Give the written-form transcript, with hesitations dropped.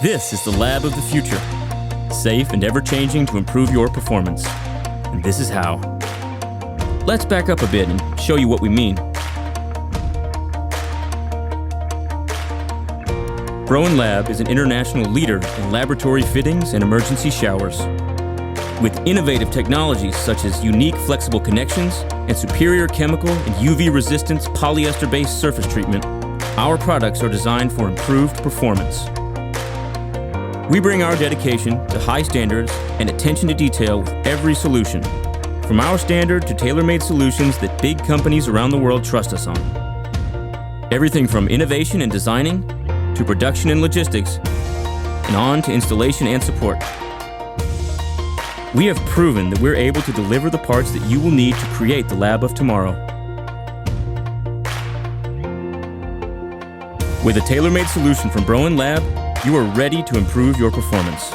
This is the lab of the future, safe and ever-changing to improve your performance. And this is how. Let's back up a bit and show you what we mean. BROEN-LAB is an international leader in laboratory fittings and emergency showers. With innovative technologies such as unique flexible connections and superior chemical and UV-resistant polyester-based surface treatment, our products are designed for improved performance. We bring our dedication to high standards and attention to detail with every solution, from our standard to tailor-made solutions that big companies around the world trust us on. Everything from innovation and designing to production and logistics, and on to installation and support. We have proven that we're able to deliver the parts that you will need to create the lab of tomorrow. With a tailor-made solution from BROEN-LAB, you are ready to improve your performance.